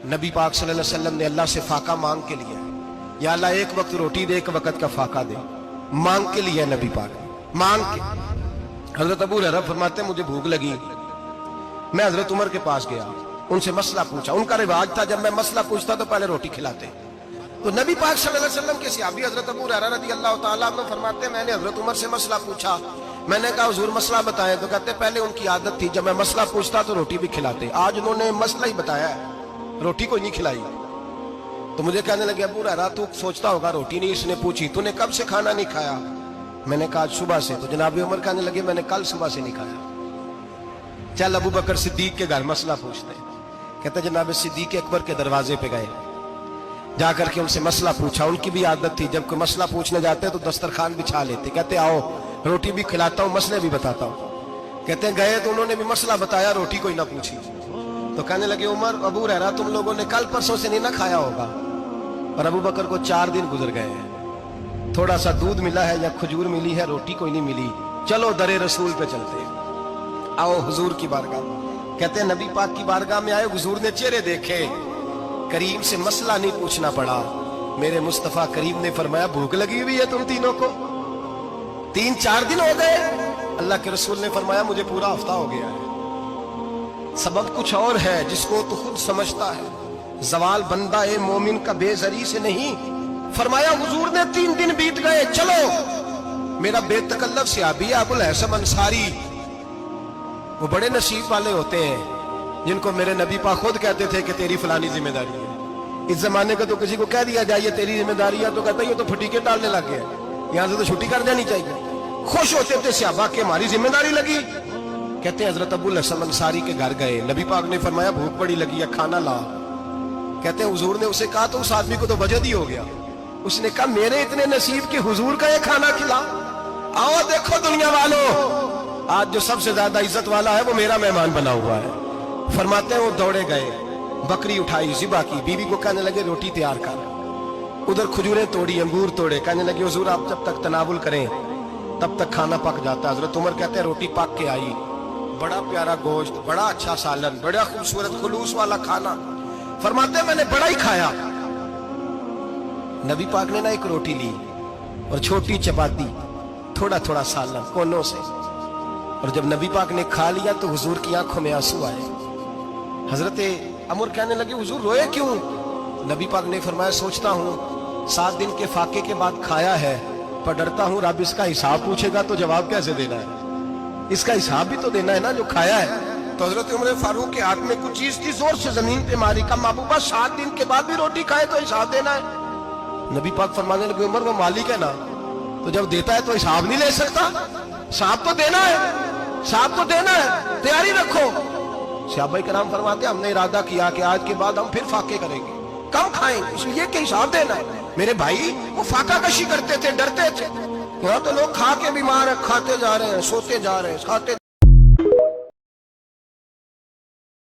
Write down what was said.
نبی پاک صلی اللہ علیہ وسلم نے اللہ سے فاقہ مانگ کے لیا، یا اللہ ایک وقت روٹی دے، ایک وقت کا فاقہ دے، مانگ کے لیا نبی پاک مانگ کے۔ حضرت ابو ہریرہ فرماتے ہیں مجھے بھوک لگی، میں حضرت عمر کے پاس گیا، ان سے مسئلہ پوچھا۔ ان کا رواج تھا جب میں مسئلہ پوچھتا تو پہلے روٹی کھلاتے۔ تو نبی پاک صلی اللہ علیہ وسلم کے صحابی حضرت ابو ہریرہ رضی اللہ تعالیٰ عنہ فرماتے ہیں میں نے حضرت عمر سے مسئلہ پوچھا، میں نے کہا حضور مسئلہ بتائیں، تو کہتے پہلے ان کی عادت تھی جب میں مسئلہ پوچھتا تو روٹی بھی کھلاتے، آج انہوں نے مسئلہ ہی بتایا ہے، روٹی کوئی نہیں کھلائی۔ تو مجھے کہنے لگے ابو ہریرہ تو سوچتا ہوگا روٹی نہیں اس نے پوچھی، تو نے کب سے کھانا نہیں کھایا؟ میں نے کہا آج صبح سے۔ تو جناب عمر کہنے لگے میں نے کل صبح سے نہیں کھایا، چل ابو بکر صدیق کے گھر مسئلہ پوچھتے ہیں۔ کہتے جناب صدیق اکبر کے دروازے پہ گئے، جا کر کے ان سے مسئلہ پوچھا۔ ان کی بھی عادت تھی جب کوئی مسئلہ پوچھنے جاتے تو دسترخوان بچھا لیتے، کہتے آؤ روٹی بھی کھلاتا ہوں مسئلے بھی بتاتا ہوں۔ کہتے ہیں گئے تو انہوں نے بھی مسئلہ بتایا، روٹی کوئی نہ پوچھی۔ تو کہنے لگے عمر ابو ہریرہ تم لوگوں نے کل پرسوں سے نہیں نہ کھایا ہوگا۔ اور ابو بکر کو 4 دن گزر گئے ہیں، تھوڑا سا دودھ ملا ہے یا کھجور ملی ہے، روٹی کوئی نہیں ملی، چلو در رسول پہ چلتے ہیں، آؤ حضور کی بارگاہ۔ کہتے ہیں نبی پاک کی بارگاہ میں آئے، حضور نے چہرے دیکھے، کریم سے مسئلہ نہیں پوچھنا پڑا۔ میرے مصطفیٰ کریم نے فرمایا بھوک لگی ہوئی ہے تم تینوں کو؟ 3-4 دن ہو گئے؟ اللہ کے رسول نے فرمایا مجھے پورا ہفتہ ہو گیا ہے۔ سبب کچھ اور ہے جس کو تو خود سمجھتا ہے، زوال بندہ مومن کا بے زری سے نہیں۔ فرمایا حضور نے 3 دن بیت گئے، چلو۔ میرا بے تکلف صحابی ابو الحسن انصاری، وہ بڑے نصیب والے ہوتے ہیں جن کو میرے نبی پاک خود کہتے تھے کہ تیری فلانی ذمہ داری ہے۔ اس زمانے کا تو کسی کو کہہ دیا جائے تیری ذمہ داری ہے تو کہتا ہے یہ تو پھٹیکے ڈالنے لگ گیا، یہاں سے تو چھٹی کر جانی چاہیے۔ خوش ہوتے تھے صحابہ کہ ہماری ذمہ داری لگی۔ کہتے ہیں حضرت ابو الحسن انصاری کے گھر گئے، نبی پاک نے فرمایا بھوک بڑی لگی ہے کھانا لا۔ کہتے ہیں حضور نے اسے کہا تو اس آدمی کو تو وجد ہی ہو گیا، اس نے کہا میرے اتنے نصیب کہ حضور کا یہ کھانا کھلا۔ آؤ دیکھو دنیا والوں، آج جو سب سے زیادہ عزت والا ہے وہ میرا مہمان بنا ہوا ہے۔ فرماتے ہیں وہ دوڑے گئے، بکری اٹھائی، ذبح کی، بیوی کو کہنے لگے روٹی تیار کر، ادھر کھجوریں توڑی، انگور توڑے، کہنے لگے حضور آپ جب تک تناول کریں تب تک کھانا پک جاتا ہے۔ حضرت عمر کہتے ہیں روٹی پک کے آئی، بڑا پیارا گوشت، بڑا اچھا سالن، بڑا خوبصورت خلوص والا کھانا۔ فرماتے ہیں میں نے بڑا ہی کھایا۔ نبی پاک نے نہ ایک روٹی لی اور چھوٹی چپاتی، تھوڑا تھوڑا سالن کونوں سے، اور جب نبی پاک نے کھا لیا تو حضور کی آنکھوں میں آنسو آئے۔ حضرت عمر کہنے لگے حضور روئے کیوں؟ نبی پاک نے فرمایا سوچتا ہوں 7 دن کے فاقے کے بعد کھایا ہے، پر ڈرتا ہوں رب اس کا حساب پوچھے گا تو جواب کیسے دینا ہے، اس کا حساب بھی تو دینا ہے نا جو کھایا ہے۔ تو حضرت عمر فاروق کے ہاتھ میں کچھ چیز تھی، زور سے زمین پہ ماری، کہا محبوبہ 7 دن کے بعد بھی روٹی کھائے تو حساب دینا ہے؟ نبی پاک فرمانے لگے عمر وہ مالک ہے نا، تو جب دیتا ہے تو حساب نہیں لے سکتا، حساب تو دینا ہے، حساب تو دینا ہے، تیاری رکھو۔ صحابہ کرام فرماتے ہیں ہم نے ارادہ کیا کہ آج کے بعد ہم پھر فاقے کریں گے، کم کھائیں اس لیے کہ حساب دینا ہے۔ میرے بھائی وہ فاقہ کشی کرتے تھے، ڈرتے تھے، یہاں تو لوگ کھا کے بیمار ہیں، کھاتے جا رہے ہیں، سوتے جا رہے ہیں، کھاتے